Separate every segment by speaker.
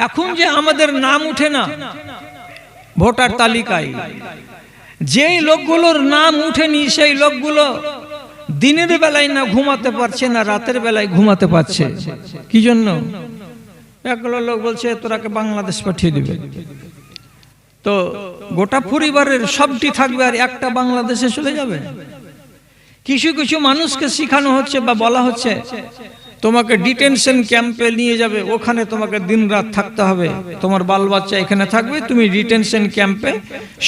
Speaker 1: এখন যে আমাদের নাম উঠে না ভোটার তালিকায়, যেই লোকগুলোর নাম উঠেনি সেই লোকগুলো দিনের বেলায় না ঘুমাতে পারছে, না রাতের বেলায় ঘুমাতে পারছে। কি জন্য? একগুলো লোক বলছে তোরাকে বাংলাদেশ পাঠিয়ে দিবে। তো গোটা পরিবারের সবটি থাকবে আর একটা বাংলাদেশে চলে যাবে। কিছু কিছু মানুষকে শেখানো হচ্ছে বা বলা হচ্ছে তোমাকে ডিটেনশন ক্যাম্পে নিয়ে যাবে, ওখানে তোমাকে দিন রাত থাকতে হবে, তোমার বাল বাচ্চা এখানে থাকবে, তুমি ডিটেনশন ক্যাম্পে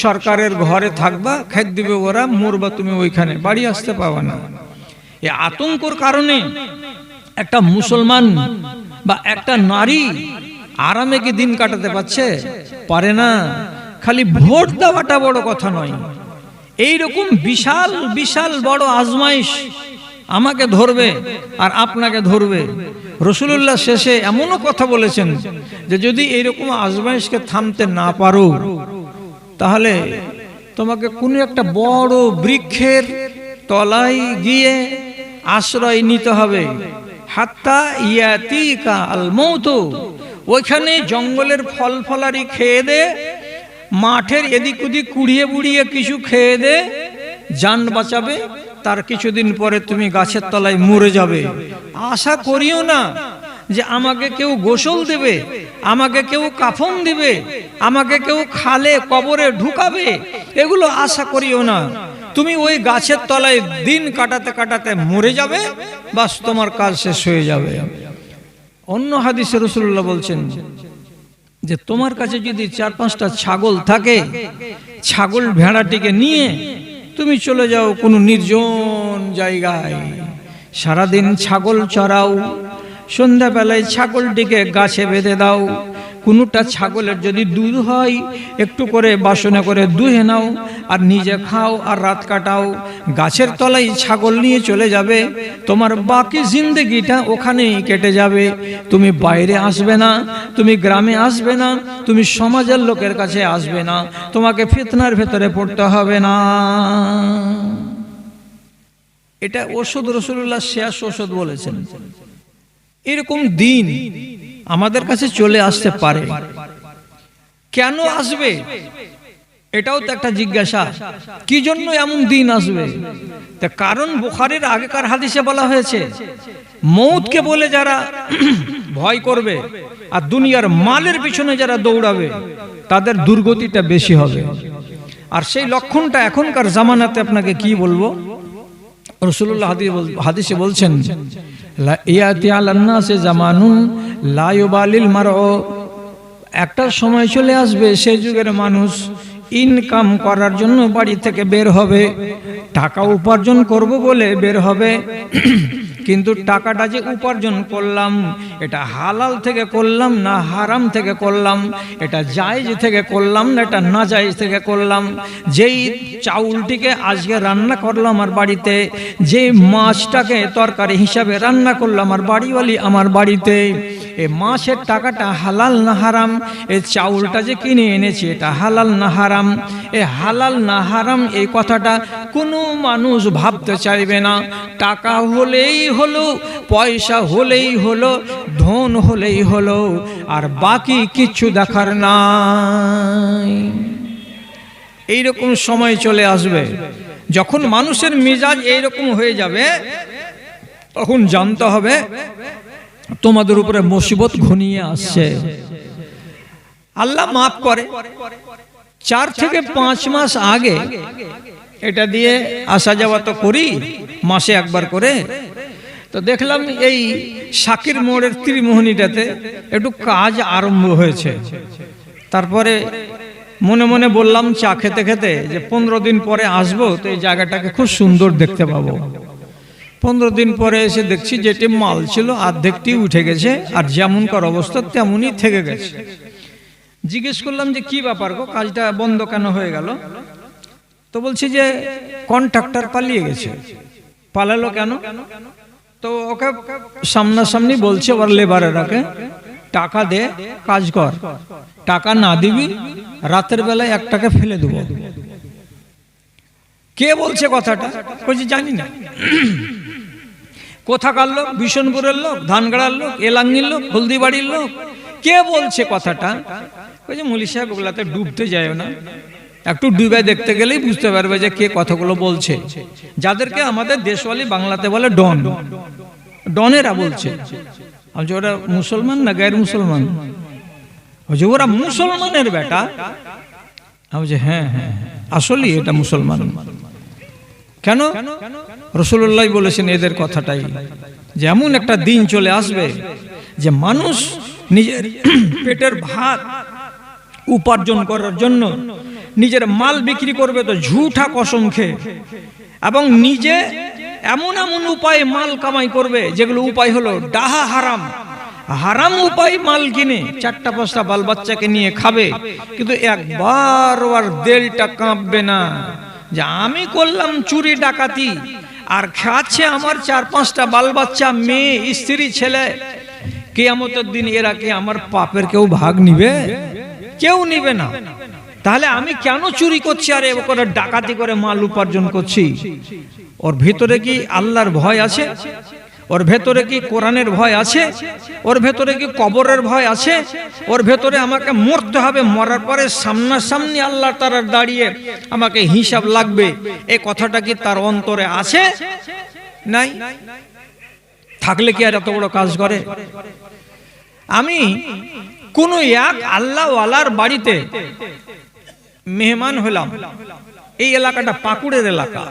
Speaker 1: সরকারের ঘরে থাকবা, খেত দিবে ওরা, মরবা তুমি ওইখানে, বাড়ি আসতে পাবা না। এই আতঙ্কর কারণে একটা মুসলমান বা একটা নারী আরামে কি দিন কাটাতে পারে না। খালি ভোট দেওয়াটা বড় কথা নয়, এইরকম বিশাল বিশাল বড় আজমাইশ আমাকে ধরবে আর আপনাকে ধরবে। রাসূলুল্লাহ শেষে এমনও কথা বলেছেন যে যদি এইরকম আজমাইশকে থামতে না পারো তাহলে তোমাকে কোনো একটা বড় বৃক্ষের তলায় গিয়ে আশ্রয় নিতে হবে, হাত্তা ইয়াতিকা আল মউত। ওইখানে জঙ্গলের ফল ফলারি খেয়ে দে, মাঠের এদিক ওদিক কুড়িয়ে বুড়িয়ে কিছু খেয়ে দে, জান বাঁচাবে, তার কিছুদিন পরে তুমি গাছের তলায় মরে যাবে। আশা করিও না যে আমাকে কেউ গোসল দেবে, আমাকে কেউ কাফন দিবে, আমাকে কেউ খালে কবরে ঢুকাবে, এগুলো আশা করিও না। তুমি ওই গাছের তলায় দিন কাটাতে কাটাতে মরে যাবে, বাস তোমার কাজ শেষ হয়ে যাবে। অন্য হাদিসে রাসূলুল্লাহ বলছেন যে তোমার কাছে যদি 4-5টা ছাগল থাকে, ছাগল ভেড়াটিকে নিয়ে তুমি চলে যাও কোনো নির্জন জায়গায়, সারাদিন ছাগল চড়াও, সন্ধ্যাবেলায় ছাগলটিকে গাছে বেঁধে দাও। কোনোটা ছাগলের যদি দুধ হয় একটু করে বাসনে করে দুহে নাও আর নিজে খাও আর রাত কাটাও। গাছের তলায় ছাগল নিয়ে চলে যাবে, তোমার বাকি জিন্দগিটা ওখানেই কেটে যাবে। তুমি বাইরে আসবে না, তুমি গ্রামে আসবে না, তুমি সমাজের লোকের কাছে আসবে না, তোমাকে ফিতনার ভেতরে পড়তে হবে না। এটা ওষুধ, রাসূলুল্লাহ শেষ ওষুধ বলেছেন। এরকম দিন আমাদের কাছে চলে আসতে পারে, কেন আসবে এটাও তো একটা জিজ্ঞাসা। কি জন্য এমন দিন আসবে? তার কারণ বুখারীর আগেকার হাদিসে বলা হয়েছে মৌতকে বলে যারা ভয় করবে আর দুনিয়ার মালের পিছনে যারা দৌড়াবে তাদের দুর্গতিটা বেশি হবে। আর সেই লক্ষণটা এখনকার জামানাতে আপনাকে কি বলবো, রাসূলুল্লাহ হাদিসে বলছেন ইয়াতি আলান নাসে জামানুন লা ইউবালিল মারউ, একটা সময় চলে আসবে সেই যুগের মানুষ ইনকাম করার জন্য বাড়ি থেকে বের হবে, টাকা উপার্জন করব বলে বের হবে, কিন্তু টাকাটা যে উপার্জন করলাম এটা হালাল থেকে করলাম না হারাম থেকে করলাম, এটা জায়েজ থেকে করলাম না এটা নাজায়েজ থেকে করলাম। যেই চাউলটিকে আজকে রান্না করলাম আমার বাড়িতে, যে মাছটাকে তরকারি হিসাবে রান্না করলাম আমার বাড়িওয়ালি আমার বাড়িতে, এই মাছের টাকাটা হালাল না হারাম, এই চাউলটা যে কিনে এনেছি এটা হালাল না হারাম। এই হালাল না হারাম এই কথাটা কোনো মানুষ ভাবতে চাইবে না। টাকা হলেই হলো, পয়সা হলেই হলো, ধন হলেই হলো, আর বাকি কিছু দেখার নাই। এইরকম সময় চলে আসবে যখন মানুষের মেজাজ এইরকম হয়ে যাবে, তখন জানতে হবে তোমাদের উপরে মুসিবত ঘনিয়ে আসছে। আল্লাহ মাফ করে। 4 থেকে 5 মাস আগে এটা দিয়ে আসা যাওয়া তো করি মাসে একবার করে, তো দেখলাম এই শাকির মোড়ের ত্রিমোহনীটাতে একটু কাজ আরম্ভ হয়েছে। তারপরে মনে মনে বললাম চা খেতে খেতে যে 15 দিন পরে আসবো, তো এই জায়গাটাকে খুব সুন্দর দেখতে পাবো। 15 দিন পরে এসে দেখছি যেটি মাল ছিল অর্ধেকটি উঠে গেছে, আর যেমনকার অবস্থা তেমনই থেকে গেছে। জিজ্ঞেস করলাম যে কি ব্যাপার গো, কাজটা বন্ধ কেন হয়ে গেল? তো বলছি যে কন্ট্রাক্টর পালিয়ে গেছে। পালালো কেন? তো ওকে সামনাসামনি বলছে ওর লেবারেরাকে টাকা দে কাজ কর, টাকা না দিবি রাতের বেলায় একটাকে ফেলে দেব। কে বলছে কথাটা? বলছি জানি না। কোথাকার লোক? বিশনপুরের লোক, ধানগড়ার লোক, এলাঙ্গির লোক, হলদিবাড়ির লোক, কে বলছে কথাটা? ওই যে মৌলী সাহেব, ওগুলাতে ডুবতে যায় না, একটু ডুবে দেখতে গেলেই বুঝতে পারবে যে কে কথাগুলো বলছে। যাদেরকে আমাদের দেশওয়ালি বাংলাতে বলে ডন, ডনেরা বলছে। যে ওরা মুসলমান না গায়ের মুসলমান? যে ওরা মুসলমানের বেটা। যে হ্যাঁ হ্যাঁ আসলে এটা মুসলমান। কেন? রাসূলুল্লাহ বলেছেন এদের কথাটাই, যে এমন একটা দিন চলে আসবে যে মানুষ নিজের পেটের ভাত উপার্জন করার জন্য নিজের মাল বিক্রি করবে তো ঝুঠা কসম খেয়ে, এবং নিজে এমন এমন উপায়ে মাল কামাই করবে যেগুলো উপায় হলো ডাহা হারাম, হারাম উপায় মাল কিনে 4-5টা বাল বাচ্চাকে নিয়ে খাবে, কিন্তু একবার ওর দিলটা কাঁপবে না যে আমি করলাম চুরি ডাকাতি আর খাচ্ছে আমার 4-5টা বাল বাচ্চা, মেয়ে, স্ত্রী, ছেলে। কিয়ামতের দিন এরা কি আমার পাপের কেউ ভাগ নিবে? কেউ নিবে না। তাহলে আমি কেন চুরি করছি আর এ করে ডাকাতি করে মাল উপার্জন করছি? ওর ভিতরে কি আল্লাহর ভয় আছে? ওর ভেতরে কি কোরআনের ভয় আছে? ওর ভেতরে কি কবরের ভয় আছে? ওর ভেতরে আমাকে মরতে হবে, মরার পরে সামনাসামনি আল্লাহ তাআলা দাঁড়িয়ে আমাকে হিসাব লাগবে, এই কথাটা কি তার অন্তরে আছে? নাই। থাকলে কি আর এত বড় কাজ করে? আমি কোন এক আল্লাহওয়ালার বাড়িতে মেহমান হলাম, এই এলাকাটা পাকুড়ের এলাকা।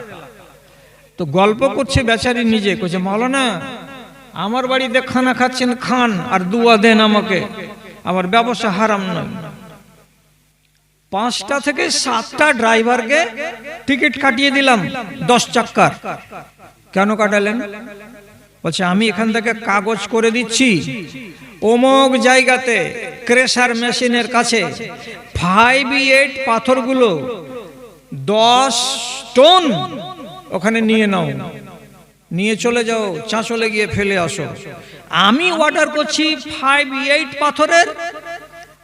Speaker 1: তো গল্প করছে বেচারি নিজে, কইছে মাওলানা আমার বাড়িতে খানা খাচ্ছেন, খান আর দুয়া দেন আমাকে, আমার ব্যবসা হারাম নয়। 5টা থেকে 7টা ড্রাইভারকে টিকিট কাটিয়ে দিলাম 10 চাক্কার। কেন কাটালেন? বলছে আমি এখান থেকে কাগজ করে দিচ্ছি, অমুক জায়গাতে ক্রেশার মেশিনের কাছে 5-8 পাথরগুলো 10 টন ওখানে নিয়ে নাও, নিয়ে চলে যাও, চাঁচলে গিয়ে ফেলে আসো। আমি অর্ডার করছি 5-8 পাথরের,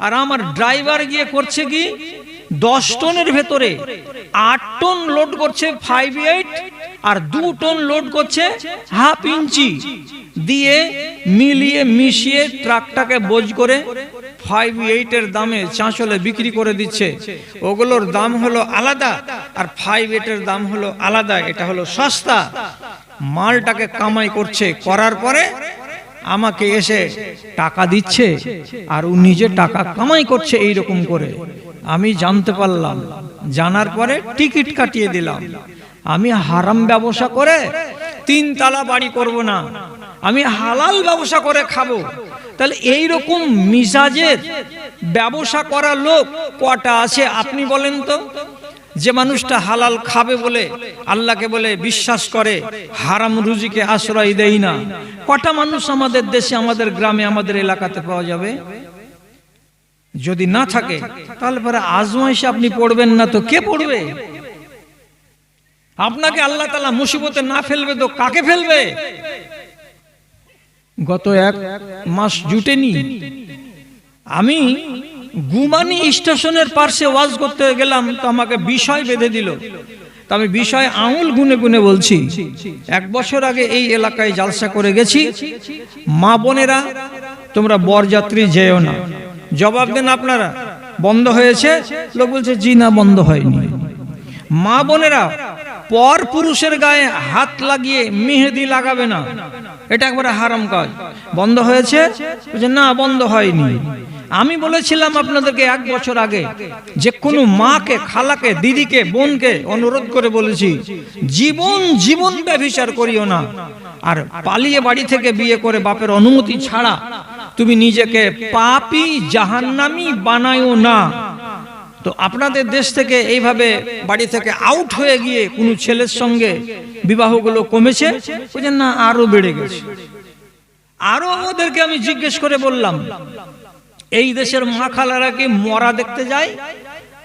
Speaker 1: আর আমার ড্রাইভার গিয়ে করছে কি 10 টনের ভেতরে 8 টন লোড করছে 5-8, আর 2 টন লোড করছে 1/2 ইঞ্চি দিয়ে মিলিয়ে মিশিয়ে ট্রাকটাকে বোঝ করে 5-8 এর দামে চাঁচলে বিক্রি করে দিচ্ছে। ওগুলোর দাম হলো আলাদা আর 5-8 এর দাম হলো আলাদা, এটা হলো সস্তা। মালটাকে কামাই করছে, করার পরে আমাকে এসে টাকা দিচ্ছে আর ও নিজে টাকা কামাই করছে এইরকম করে। আমি জানতে পারলাম, জানার পরে টিকিট কাটিয়ে দিলাম। আমি হারাম ব্যবসা করে 3 তালা বাড়ি করব না, আমি হালাল ব্যবসা করে খাবো। তাহলে এইরকম মিজাজের ব্যবসা করা লোক কটা আছে আপনি বলেন তো? যে মানুষটা হালাল খাবে বলে আল্লাহকে বলে বিশ্বাস করে, হারাম রুজিকে আশ্রয় দেয় না, কটা মানুষ আমাদের দেশে, আমাদের গ্রামে, আমাদের এলাকাতে পাওয়া যাবে? যদি না থাকে তাহলে পরে আজমাইশে আপনি পড়বেন না তো কে পড়বে? আপনাকে আল্লাহ তাআলা মুসিবতে না ফেলবে তো কাকে ফেলবে? গত 1 মাস জুটেনি, আমি গুমানি স্টেশনের পাশে ওয়াজ করতে গেলাম, তো আমাকে বিষয় বেঁধে দিল। তো আমি বিষয় আঙুল গুনে গুনে বলছি। 1 বছর আগে এই এলাকায় জালসা করে গেছি, মা বোনেরা তোমরা বরযাত্রী যেও না। জবাব দেন আপনারা, বন্ধ হয়েছে? লোক বলছে জি না, বন্ধ হয়নি। মা বোনেরা পর পুরুষের গায়ে হাত লাগিয়ে মেহেদি লাগাবে না, এটা একবারে হারাম কাজ। বন্ধ হয়েছে? বলছে না, বন্ধ হয়নি। আমি বলেছিলাম আপনাদেরকে 1 বছর আগে, যে কোনো মাকে, খালাকে, দিদিকে, বোনকে অনুরোধ করে বলেছি, জীবন ব্যভিচার করিও না। আর পালিয়ে বাড়ি থেকে বিয়ে করে বাপের অনুমতি ছাড়া তুমি নিজেকে পাপী জাহান্নামী বানায়ও না। তো আপনাদের দেশ থেকে এইভাবে বাড়ি থেকে আউট হয়ে গিয়ে কোন ছেলের সঙ্গে বিবাহগুলো কমেছে? বুঝেন না, আরো বেড়ে গেছে। আরো আমাদেরকে আমি জিজ্ঞেস করে বললাম, এই দেশের মা খালারা কি মরা দেখতে যায়?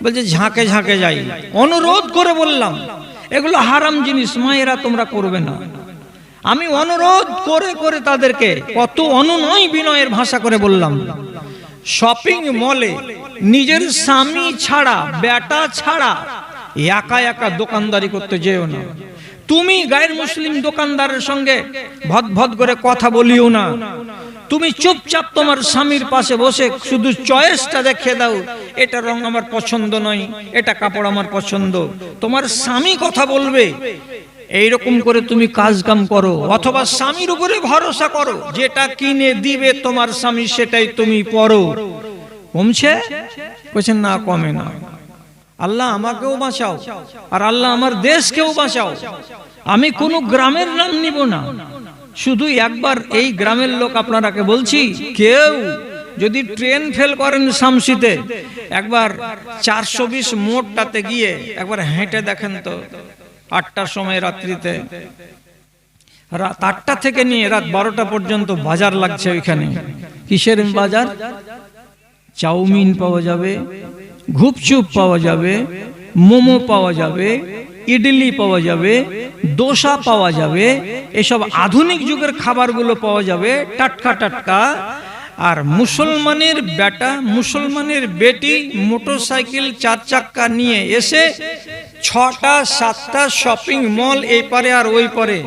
Speaker 1: বলছে ঝাঁকে ঝাঁকে যাই। অনুরোধ করে বললাম এগুলো হারাম জিনিস, মায়েরা তোমরা করবে না। আমি অনুরোধ করে করে তাদেরকে কত অনুনয় বিনয়ের ভাষা করে বললাম, শপিং মলে নিজের স্বামী ছাড়া, বেটা ছাড়া একা একা দোকানদারি করতে যেও না। তুমি গায়ের মুসলিম দোকানদারের সঙ্গে ভদ ভদ করে কথা বলিও না। তুমি চুপচাপ তোমার স্বামীর পাশে বসে শুধু চয়েসটা দেখিয়ে দাও, এটা রং আমার পছন্দ নয়, এটা কাপড় আমার পছন্দ, তোমার স্বামী কথা বলবে, এইরকম করে তুমি কাজ কাম করো। অথবা স্বামীর উপরে ভরসা করো, যেটা কিনে দিবে তোমার স্বামী সেটাই তুমি পরো। কমছে? বলছেন না, কমে না। আল্লাহ আমাকেও বাঁচাও আর আল্লাহ আমার দেশকেও বাঁচাও। আমি কোনো গ্রামের নাম নিব না, শুধু একবার এই গ্রামের লোক আপনারাকে বলছি, কেউ যদি ট্রেন ফেল করেন শামসিতে, একবার 420 মোড়টাতে গিয়ে একবার হেঁটে দেখেন তো। 8টার সময় রাত্রিতে, রাত 8টা থেকে নিয়ে রাত 12টা পর্যন্ত বাজার লাগছে ওইখানে। কিসের বাজার? চাউমিন পাওয়া যাবে, ঘুপচুপ পাওয়া যাবে, মোমো পাওয়া যাবে, ইডলি পাওয়া যাবে, দোসা পাওয়া যাবে, এসব আধুনিক যুগের খাবারগুলো পাওয়া যাবে টাটকা টাটকা। আর মুসলমানের বেটা, মুসলমানের বেটি মোটরসাইকেল 4 চাক্কা নিয়ে এসে 6টা 7টা শপিং মল এই পারে আর ওই পারে,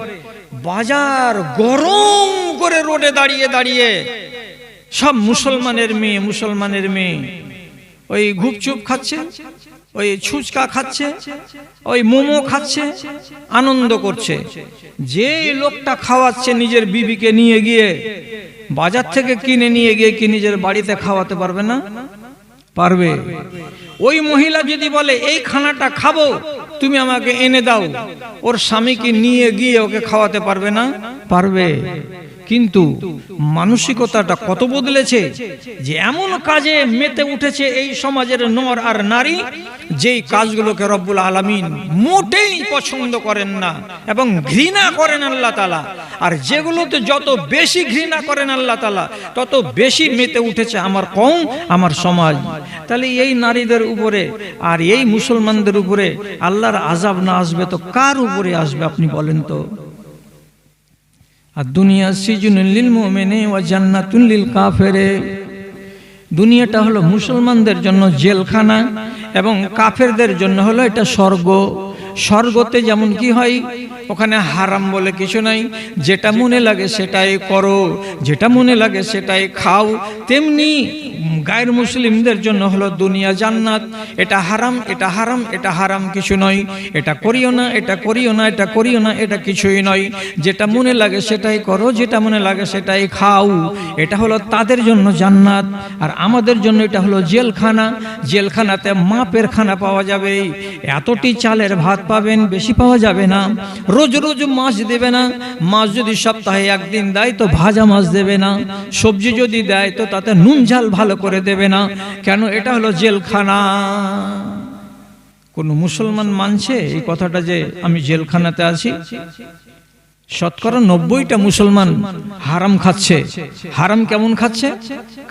Speaker 1: বাজার গরম করে রোডে দাঁড়িয়ে দাঁড়িয়ে সব মুসলমানের মেয়ে, মুসলমানের মেয়ে ওই ঘুপচুপ খাচ্ছে, ওই ছুচকা খাচ্ছে, ওই মোমো খাচ্ছে, আনন্দ করছে। যে লোকটা খাওয়াচ্ছে নিজের বিবিকে নিয়ে গিয়ে বাজার থেকে কিনে নিয়ে গিয়ে কি নিজের বাড়িতে খাওয়াতে পারবে না? পারবে। ওই মহিলা যদি বলে এই খানাটা খাবো, তুমি আমাকে এনে দাও, ওর স্বামীকে নিয়ে গিয়ে ওকে খাওয়াতে পারবে না? পারবে। কিন্তু মানসিকতাটা কত বদলেছে, যে এমন কাজে মেতে উঠেছে এই সমাজের নর আর নারী, যেই কাজগুলোকে রব্বুল আলামিন মোটেই পছন্দ করেন না এবং ঘৃণা করেন আল্লাহ তাআলা। আর যেগুলোতে যত বেশি ঘৃণা করেন আল্লাহ তাআলা, তত বেশি মেতে উঠেছে আমার কওম, আমার সমাজ। তাহলে এই নারীদের উপরে আর এই মুসলমানদের উপরে আল্লাহর আযাব না আসবে তো কার উপরে আসবে আপনি বলেন তো? আর দুনিয়া সিজনুল লিল মুমিনি ওয়া জান্নাতুল লিল কাফিরে। দুনিয়াটা হলো মুসলমানদের জন্য জেলখানা এবং কাফেরদের জন্য হলো এটা স্বর্গ। স্বর্গতে যেমন কি হয়, ওখানে হারাম বলে কিছু নাই, যেটা মনে লাগে সেটাই করো, যেটা মনে লাগে সেটাই খাও। তেমনি গায়ের মুসলিমদের জন্য হলো দুনিয়া জান্নাত। এটা হারাম, এটা হারাম, এটা হারাম কিছু নয়, এটা করিও না, এটা করিও না, এটা করিও না, এটা কিছুই নয়। যেটা মনে লাগে সেটাই করো, যেটা মনে লাগে সেটাই খাও। এটা হলো তাদের জন্য জান্নাত। আর আমাদের জন্য এটা হলো জেলখানা। জেলখানাতে মাপের খানা পাওয়া যাবে, এতটি চালের ভাত পাবেন, বেশি পাওয়া যাবে না। রোজ রোজ মাছ দেবে না, মাছ যদি সপ্তাহে একদিন দেয় তো ভাজা মাছ দেবে না, সবজি যদি দেয় তো তাতে নুন ঝাল ভালো করে দেবে না। কেন? এটা হলো জেলখানা। কোন মুসলমান মানছে এই কথাটা যে আমি জেলখানাতে আছি? শতকরা 90টা মুসলমান হারাম খাচ্ছে। হারাম কেমন খাচ্ছে?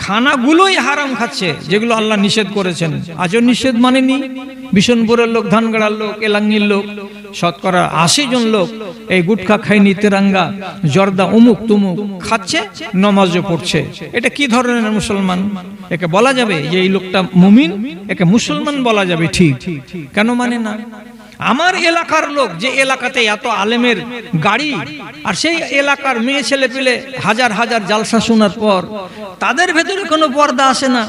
Speaker 1: খানাগুলোই হারাম খাচ্ছে, যেগুলো আল্লাহ নিষেধ করেছেন। আজও নিষেধ মানেনি। বিশনপুরের লোক, ধানগড়ার লোক, এলাঙ্গির লোক, শতকরা 80 জন লোক এই গুটখা খাইনি, তেরাঙ্গা, জর্দা, উমুক তুমুক খাচ্ছে, নমাজও পড়ছে। এটা কি ধরনের মুসলমান? একে বলা যাবে যে এই লোকটা মুমিন? একে মুসলমান বলা যাবে? ঠিক। কেন মানে না? আমার এলাকার লোক, যে এলাকাতে এত আলেমের গাড়ি, আর সেই এলাকার মেয়ে ছেলে পেলে হাজার হাজার জালসা শোনার পর তাদের ভেতরে কোনো পর্দা আসে না।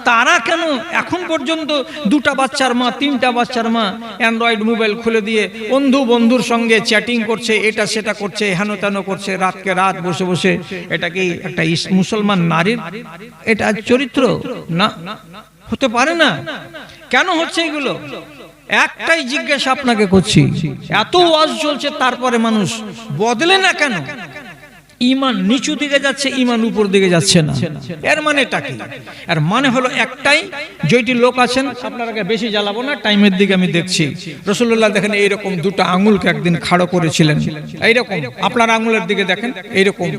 Speaker 1: তারা কেন এখন পর্যন্ত 2টা বাচ্চার মা, 3টা বাচ্চার মা অ্যান্ড্রয়েড মোবাইল খুলে দিয়ে বন্ধুর সঙ্গে চ্যাটিং করছে, এটা সেটা করছে, হেন তেন করছে, রাতকে রাত বসে বসে? এটা কি একটা মুসলমান নারীর এটা চরিত্র? না, হতে পারে না। কেন হচ্ছে এগুলো? একটাই জিজ্ঞাসা আপনাকে করছি, এত ওয়াজ চলছে তারপরে মানুষ বদলে না কেন? ঈমান নিচু দিকে যাচ্ছে, ঈমান উপর দিকে যাচ্ছে না। এর মানেটা কি? এর মানে হলো একটাই, যেটি লোক আছেন, আপনারাকে বেশি জ্বালাবো না, টাইমের দিকে আমি দেখছি। রাসূলুল্লাহ দেখেন এইরকম 2টা আঙ্গুলকে একদিন খাড়ো করেছিলেন, এইরকম। আপনার আঙ্গুলের দিকে দেখেন, এইরকম।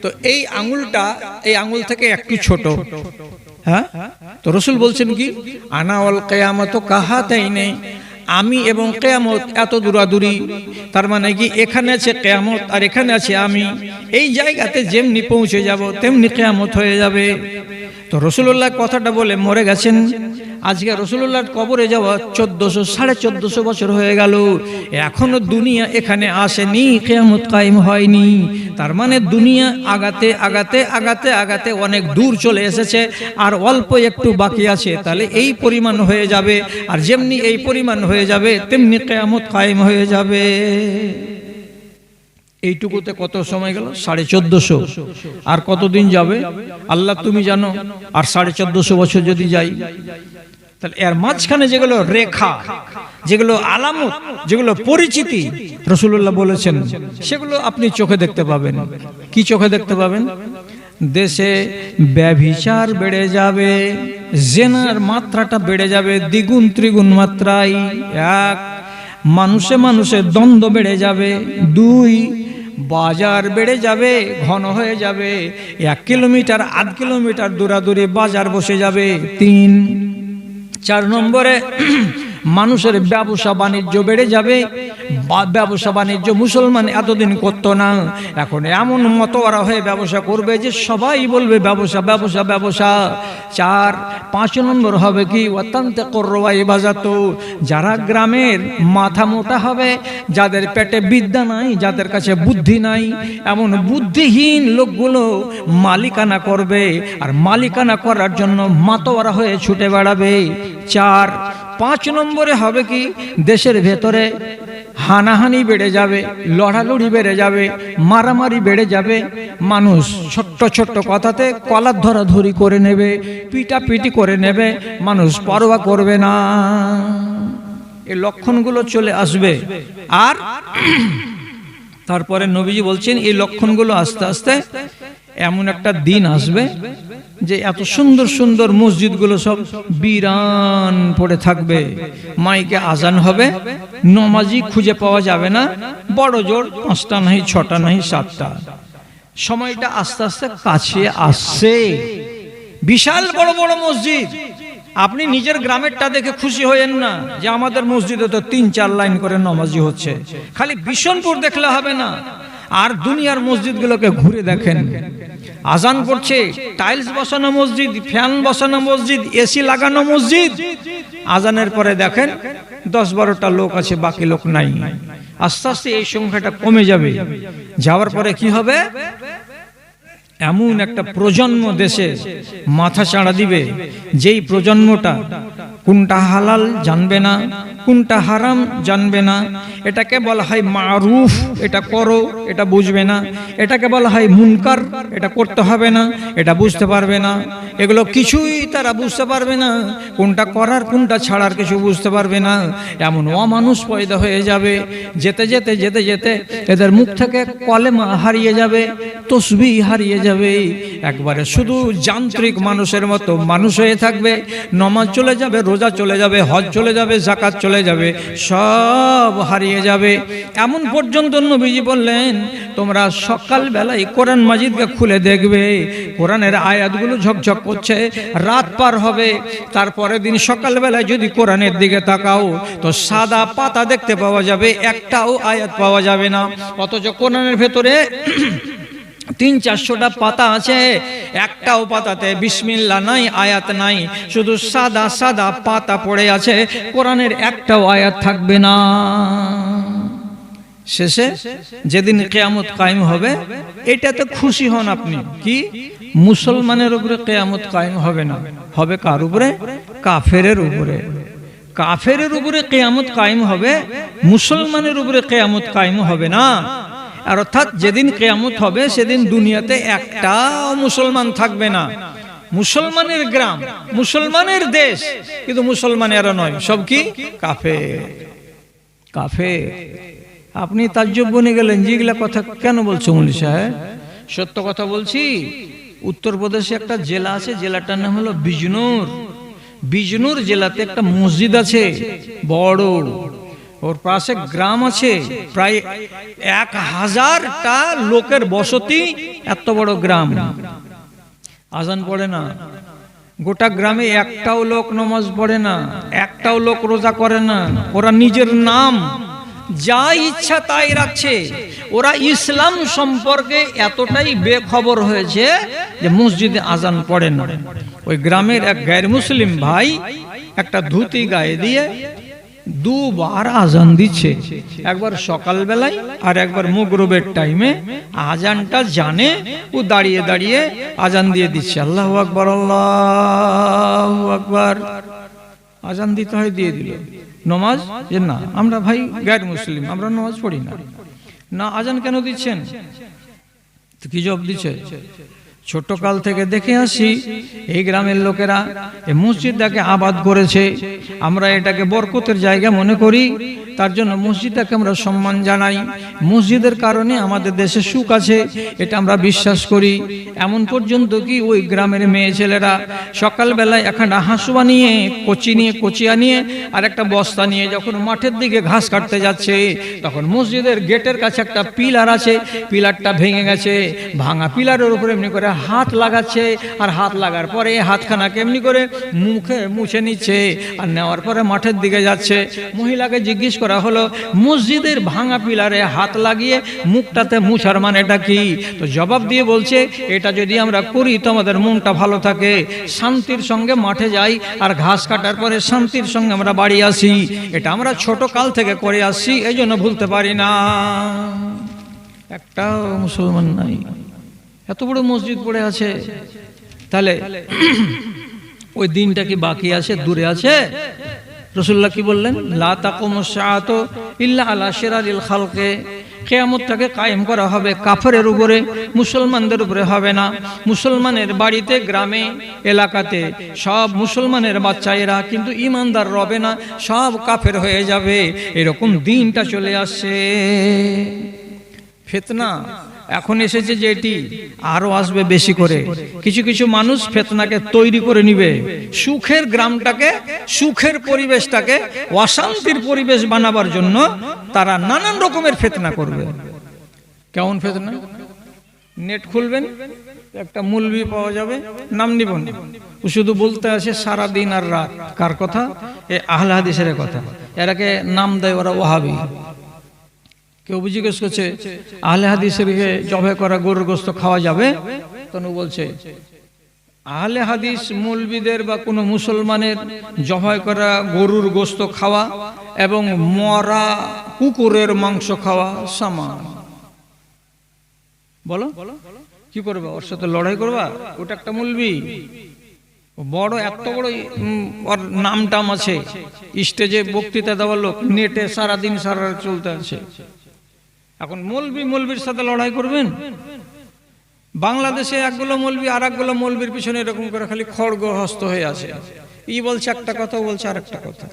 Speaker 1: তো এই আঙ্গুলটা, এই আঙ্গুল থেকে একটু ছোট। হ্যাঁ, তো রাসূল বলছেন কি, আনা ওয়াল কিয়ামত কাহাতাইনি, আমি এবং কিয়ামত এত দূরাদূরি। তার মানে কি, এখানে আছে কিয়ামত আর এখানে আছে আমি। এই জায়গাতে যেমনি পৌঁছে যাব তেমনি কিয়ামত হয়ে যাবে। তো রাসূলুল্লাহ কথাটা বলে মরে গেছেন। আজকে রাসূলুল্লাহর কবরে যাওয়া 1400 1450 বছর হয়ে গেল, এখনো দুনিয়া এখানে আসেনি, কিয়ামত কায়েম হয়নি। তার মানে দুনিয়া আগাতে আগাতে আগাতে আগাতে অনেক দূর চলে এসেছে, আর অল্প একটু বাকি আছে। তাহলে এই পরিমাণ হয়ে যাবে, আর যেমনি এই পরিমাণ হয়ে যাবে তেমনি কিয়ামত কায়েম হয়ে যাবে। এইটুকুতে কত সময় গেল? 1450। আর কতদিন যাবে আল্লাহ তুমি জানো। আর 1450 বছর যদি যাই, তাহলে এর মাঝখানে যেগুলো রেখা, যেগুলো আলামত, যেগুলো পরিচিতি রাসূলুল্লাহ বলেছেন, সেগুলো আপনি চোখে দেখতে পাবেন। কি চোখে দেখতে পাবেন? দেশে ব্যভিচার বেড়ে যাবে, জেনার মাত্রাটা বেড়ে যাবে দ্বিগুণ ত্রিগুণ মাত্রায়। এক, মানুষে মানুষে দ্বন্দ্ব বেড়ে যাবে। দুই, বাজার বেড়ে যাবে, ঘন হয়ে যাবে, 1 কিলোমিটার 1.5 কিলোমিটার দূরাদূরে বাজার বসে যাবে। 3, 4 নম্বরে মানুষের ব্যবসা বাণিজ্য বেড়ে যাবে। ব্যবসা বাণিজ্য মুসলমান এতদিন করতো না, এখন এমন মতওয়ারা হয়ে ব্যবসা করবে যে সবাই বলবে ব্যবসা ব্যবসা ব্যবসা। 4, 5 নম্বর হবে কি? অত্যন্ত করওয়াই বাজাতো, যারা গ্রামের মাথা মোটা হবে, যাদের পেটে বিদ্যা নাই, যাদের কাছে বুদ্ধি নাই, এমন বুদ্ধিহীন লোকগুলো মালিকানা করবে, আর মালিকানা করার জন্য মাতোয়ারা হয়ে ছুটে বেড়াবে। 4, 5 নম্বরে হবে কি? দেশের ভেতরে হানাহানি বেড়ে যাবে, লড়ালড়ি বেড়ে যাবে, মারামারি বেড়ে যাবে। মানুষ ছোট্ট ছোট্ট কথাতে কলার ধরাধরি করে নেবে, পিটাপিটি করে নেবে, মানুষ পরোয়া করবে না। এই লক্ষণগুলো চলে আসবে। আর তারপরে নবীজি বলছেন এই লক্ষণগুলো আস্তে আস্তে এমন একটা দিন আসবে যে এত সুন্দর সুন্দর মসজিদগুলো সব বিরান পড়ে থাকবে, মাইকে আজান হবে, নমাজি খুঁজে পাওয়া যাবে না, বড় জোর 5টা নাই, 6টা নাই, 7টা। সময়টা আস্তে আস্তে কাছে আসছে। বিশাল বড় বড় মসজিদ, আপনি নিজের গ্রামেরটা দেখে খুশি হয়েন না যে আমাদের মসজিদে তো 3-4 লাইন করে নমাজি হচ্ছে। খালি বিশনপুর দেখলে হবে না, আর দুনিয়ার মসজিদগুলোকে ঘুরে দেখেন। আজান করছে, টাইলস বসানো মসজিদ, ফ্যান বসানো মসজিদ, এসি লাগানো মসজিদ। আজানের পরে দেখেন 10-12টা লোক আছে, বাকি লোক নাই। আস্তে আস্তে এই সংখ্যাটা কমে যাবে। যাওয়ার পরে কি হবে? এমন একটা প্রজন্ম দেশে মাথা চাড়া দিবে, যেই প্রজন্মটা কোনটা হালাল জানবে না, কোনটা হারাম জানবে না। এটাকে বলা হয় মারুফ, এটা করো, এটা বুঝবে না। এটাকে বলা হয় মুনকার, এটা করতে হবে না, এটা বুঝতে পারবে না। এগুলো কিছুই তারা বুঝতে পারবে না, কোনটা করার কোনটা ছাড়ার কিছু বুঝতে পারবে না। এমন অমানুষ পয়দা হয়ে যাবে। যেতে যেতে যেতে যেতে এদের মুখ থেকে কলেমা হারিয়ে যাবে, তসবিহ হারিয়ে যাবে। একবারে শুধু যান্ত্রিক মানুষের মতো মানুষ হয়ে থাকবে। নমাজ চলে যাবে, রোজা চলে যাবে, হজ চলে যাবে, যাকাত চলে যাবে, সব হারিয়ে যাবে। এমন পর্যন্ত নবীজি বললেন, তোমরা সকাল বেলায় কোরআন মাজিদকে খুলে দেখবে, কোরআনের আয়াতগুলো ঝকঝক করছে। রাত পার হবে, তারপরের দিন সকাল বেলায় যদি কোরআনের দিকে তাকাও তো সাদা পাতা দেখতে পাওয়া যাবে, একটাও আয়াত পাওয়া যাবে না। অথচ কোরআনের ভেতরে 300-400টা পাতা আছে, একটাও পাতাতে বিসমিল্লাহ নাই, আয়াত নাই, শুধু সাদা সাদা পাতা পড়ে আছে, কোরআনের একটাও আয়াত থাকবে না। শেষে যেদিন কিয়ামত কায়েম হবে, এটাতে খুশি হন আপনি। কি? মুসলমানের উপরে কিয়ামত কায়েম হবে না, হবে কার উপরে? কাফেরের উপরে। কাফেরের উপরে কিয়ামত কায়েম হবে, মুসলমানের উপরে কিয়ামত কায়েম হবে না। আর অর্থাৎ যেদিন কিয়ামত হবে সেদিন দুনিয়াতে একটাও মুসলমান থাকবে না। মুসলমানের গ্রাম, মুসলমানের দেশ, কিন্তু মুসলমানেরা নয়, সব কি? কাফের। কাফের। আপনি তাজ্জব বনে গেলেন, যেগুলা কথা কেন বলছো মৌলী সাহেব? সত্য কথা বলছি। উত্তরপ্রদেশে একটা জেলা আছে, জেলাটার নাম হলো বিজনোর। বিজনোর জেলাতে একটা মসজিদ আছে বড়, ওর পাশে গ্রাম আছে প্রায় 1000টা লোকের বসতি। এত বড় গ্রাম, আজান পড়ে না। গোটা গ্রামে একটাও লোক নামাজ পড়ে না, একটাও লোক রোজা করে না। ওরা নিজের নাম যা ইচ্ছা তাই রাখছে। ওরা ইসলাম সম্পর্কে এতটাই বেখবর হয়েছে যে মসজিদে আজান পড়ে না। ওই গ্রামের এক গায়ের মুসলিম ভাই একটা ধুতি গায়ে দিয়ে দুবার আজান দিচ্ছে, একবার সকাল বেলায় আর একবার মাগরিবের টাইমে। আজানটা জানে, ও দাঁড়িয়ে দাঁড়িয়ে আজান দিয়ে দিচ্ছে, আল্লাহু আকবার আল্লাহু আকবার। আজান দিতে হয়, দিয়ে দিল। নামাজ যে না, আমরা ভাই গায়ের মুসলিম, আমরা নামাজ পড়ি না। না, আজান কেন দিচ্ছেন? কি জবাব দিচ্ছে? ছোট কাল থেকে দেখে আসি এই গ্রামের লোকেরা এই মসজিদটাকে আবাদ করেছে, আমরা এটাকে বরকতের জায়গা মনে করি, তার জন্য মসজিদটাকে আমরা সম্মান জানাই। মসজিদের কারণে আমাদের দেশে সুখ আছে, এটা আমরা বিশ্বাস করি। এমন পর্যন্ত কি ওই গ্রামের মেয়ে ছেলেরা সকালবেলায় একটা হাঁসুয়া নিয়ে, কচিয়া নিয়ে আর একটা বস্তা নিয়ে যখন মাঠের দিকে ঘাস কাটতে যাচ্ছে, তখন মসজিদের গেটের কাছে একটা পিলার আছে, পিলারটা ভেঙে গেছে, ভাঙা পিলারের উপরে এমনি করে হাত লাগাচ্ছে, আর হাত লাগার পরে হাতখানাকে এমনি করে মুখে মুছে নিচ্ছে, আর নেওয়ার পরে মাঠের দিকে যাচ্ছে। মহিলাকে জিজ্ঞেস করা হলো, মসজিদের ভাঙা পিলারে হাত লাগিয়ে মুখটাতে মুছার মানেটা কি? তো জবাব দিয়ে বলছে, এটা যদি আমরা করি তো আমাদের মনটা ভালো থাকে, শান্তির সঙ্গে মাঠে যাই, আর ঘাস কাটার পরে শান্তির সঙ্গে আমরা বাড়ি আসি। এটা আমরা ছোট কাল থেকে করে আসছি, এই জন্য ভুলতে পারি না। একটা মুসলমান নাই, এত বড় মসজিদ পড়ে আছে, তাহলে ওই দিনটা কি বাকি আছে, দূরে আছে? রাসূলুল্লাহ কি বললেন? লা তাকুমুস সাআতু ইল্লা আলা শিরারিল খালকে, কিয়ামতটাকে কায়েম করা হবে কাফেরের উপরে, মুসলমানদের উপরে হবে না। মুসলমানের বাড়িতে, গ্রামে, এলাকাতে সব মুসলমানের বাচ্চায়েরা, কিন্তু ইমানদার রবে না, সব কাফের হয়ে যাবে। এরকম দিনটা চলে আসছে। ফিতনা এখন এসেছে যেটি, আরো আসবে বেশি করে। কিছু কিছু মানুষ ফিতনাকে তৈরি করে নিবে, সুখের গ্রামটাকে, সুখের পরিবেশটাকে অশান্তির পরিবেশ বানাবার জন্য তারা নানান রকমের ফিতনা করবে। কেমন ফিতনা? নেট খুলবেন, একটা মৌলবি পাওয়া যাবে, নাম নিব না, ও শুধু বলতে আসে সারা দিন আর রাত। কার কথা? এ আহলে হাদিসের কথা। এরাকে নাম দেয় ওরা ওয়াহাবি। কেউ জিজ্ঞেস করছে, আহলে হাদিসের জবাই করা গরুর গোশত খাওয়া যাবে? তখন বলছে, আহলে হাদিস মৌলবিদের বা কোনো মুসলমানের জবাই করা গরুর গোশত খাওয়া এবং মরা কুকুরের মাংস খাওয়া সমান। বলো কি করবা? ওর সাথে লড়াই করবা? ওটা একটা মৌলবি, বড় এত বড় ওর নাম টাম আছে, স্টেজে বক্তৃতা দেওয়ার লোক, নেটে সারাদিন সারা রাত চলতে আছে। এখন মৌলবির সাথে লড়াই করবেন? বাংলাদেশে একগুলো মৌলবি আর একগুলো মৌলবির পিছনে এরকম করে খালি খড়গ হস্ত হয়ে আছে। ই বলছে একটা কথা, ও বলছে আর একটা কথা,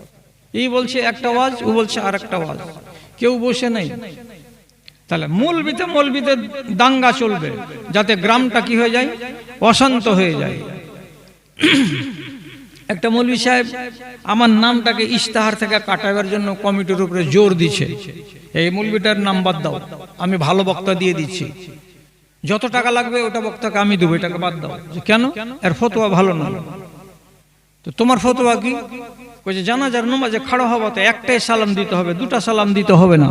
Speaker 1: ই বলছে একটা ওয়াজ, ও বলছে আর একটা ওয়াজ, কেউ বসে নাই। তাহলে মৌলবিতে দাঙ্গা চলবে, যাতে গ্রামটা কি হয়ে যায়, অশান্ত হয়ে যায়। একটা মৌলবি সাহেব আমার নামটাকে ইশতেহার থেকে কাটাবার জন্য কমিটির উপরে জোর দিচ্ছে, এই মৌলবিটার নাম বাদ দাও, আমি ভালো বক্তা দিয়ে দিচ্ছি, যত টাকা লাগবে ওটা বক্তাকে আমি দেবো, এটাকে বাদ দাও। কেন? এর ফতোয়া ভালো না। তো তোমার ফতোয়া কি? কইছে জানাজার নামাজে খাড়া হওয়া তো একটাই সালাম দিতে হবে, দুটা সালাম দিতে হবে না।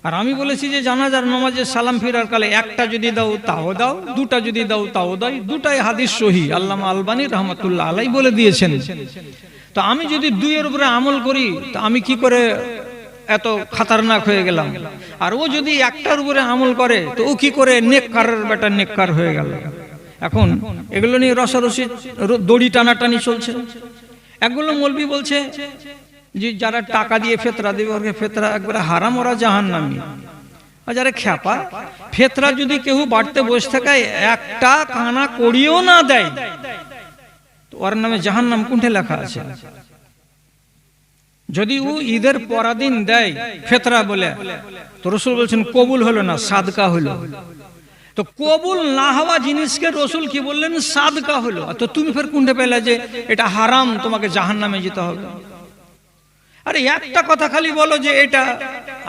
Speaker 1: আর আমি বলেছি যে জানাজার নামাজে সালাম ফিরার কালে একটা যদি দাও তাও দাও, দুটা যদি দাও তাও দাও, দুটাই হাদিস সহি, আল্লামা আলবানী রহমাতুল্লাহ আলাইহি বলে দিয়েছেন। তো আমি যদি দুইয়ের উপরে আমল করি, তো আমি কি করে এত খাতারনাক হয়ে গেলাম? আর ও যদি একটার উপরে আমল করে, তো ও কি করে নেককারের বেটা নেককার হয়ে গেল? এখন এগুলো নিয়ে রসারসি, দড়ি টানাটানি চলছে। একগুলো মৌলবি বলছে যে যারা টাকা দিয়ে ফেতরা দেবে, ওকে ফেতরা একবারে হারাম, ওরা জাহান্নামী। আর যারা খ্যাপা, ফেতরা যদি কেউ বাড়তে বসে থাকে, একটা কানা করিও না দেয়, তো ওর নামে জাহান্নাম কোনটা লেখা আছে? যদি ও ঈদের পরাদিন দেয় ফেতরা বলে, তো রাসূল বলছেন কবুল হলো না, সাদকা হলো। তো কবুল না হওয়া জিনিসকে রাসূল কি বললেন? সাদকা হলো। তো তুমি ফের কোনটা পেলে যে এটা হারাম, তোমাকে জাহান্নামে যেতে হবে? আরে একটা কথা খালি বলো যে এটা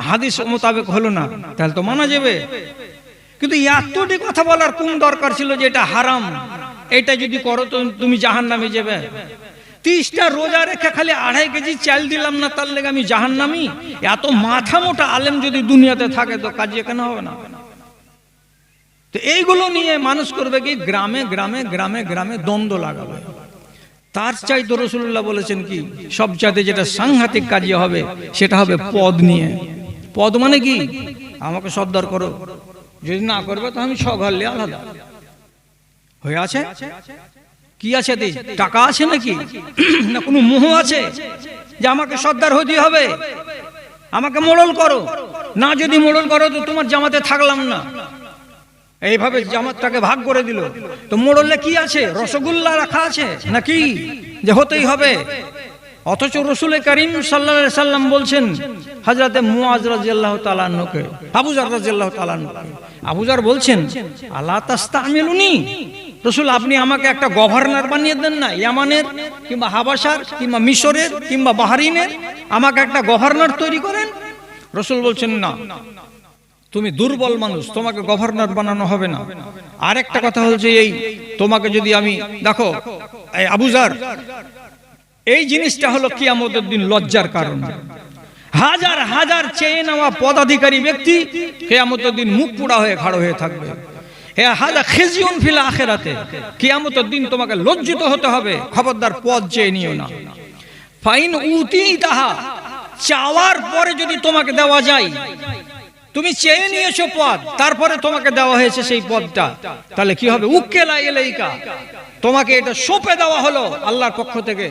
Speaker 1: হাদিস মোতাবেক হলো না, তাহলে তো মানা যাবে। কিন্তু এতটি কথা বলার কোন দরকার ছিল যে এটা হারাম, এটা যদি করো তো তুমি জাহান্নামে যাবে? 30টা রোজা রেখে খালি 2.5 কেজি চাল দিলাম না, তার লেগে আমি জাহান্নামী? এত মাথা মোটা আলেম যদি দুনিয়াতে থাকে, তো কাজ এখানে হবে না। তো এইগুলো নিয়ে মানুষ করবে কি, গ্রামে গ্রামে গ্রামে গ্রামে দ্বন্দ্ব লাগাবে। তার চাইতে রাসূলুল্লাহ বলেছেন কি সবচাইতে যেটা সাংঘাতিক কাজ হবে সেটা হবে পদ নিয়ে। পদ মানে কি? আমাকে সর্দার করো, যদি না করবে তো আমি ছঘরলে আলাদা হয়ে আছে। কি আছে? টাকা আছে নাকি? না কোনো মোহ আছে যে আমাকে সর্দার হতে হবে, আমাকে মোড়ল করো, না যদি মোড়ল করো তো তোমার জামাতে থাকলাম না। এইভাবে জামাতটাকে ভাগ করে দিল। তো মোড়লে কি আছে? রসগোল্লা রাখা আছে নাকি যে হতেই হবে? অথচ রাসূল করিম সাল্লাল্লাহু আলাইহি সাল্লাম বলছেন হযরতে মুআজ রাদিয়াল্লাহু তাআলা আনহুকে, আবু যার রাদিয়াল্লাহু তাআলা আনহুকে, আবু যার বলছেন আলা তাস্তামিলুনি, রাসূল আপনি আমাকে একটা গভর্নর বানিয়ে দেন না, ইয়ামানের কিংবা হাবাসার কিংবা মিশরের কিংবা বাহরিনের, আমাকে একটা গভর্নর তৈরি করেন। রাসূল বলছেন না, তুমি দুর্বল মানুষ, তোমাকে গভর্নর বানানো হবে না। আরেকটা কথা হচ্ছে এই, তোমাকে যদি আমি দেখো এই আবু যার, এই জিনিসটা হলো কিয়ামতের দিন লজ্জার কারণ। হাজার হাজার চেয়ে নেওয়া পদাধিকারী ব্যক্তি কিয়ামতের দিন মুখ পোড়া হয়ে খাড়া হয়ে থাকবে। হাযা খিজিউন ফিল আখিরাতে, কিয়ামতের দিন তোমাকে লজ্জিত হতে হবে। খবরদার পদ চেয়ে নিও না। ফাইন উতিতাহা, চাওয়ার পরে যদি তোমাকে দেওয়া যায়, তুমি চেয়ে নিয়েছো পদ, তারপরে তোমাকে দেওয়া হয়েছে সেই পদটা, তাহলে কি হবে? উক্কেলা ইলাইকা, তোমাকে এটা সঁপে দেওয়া হলো আল্লাহর পক্ষ থেকে।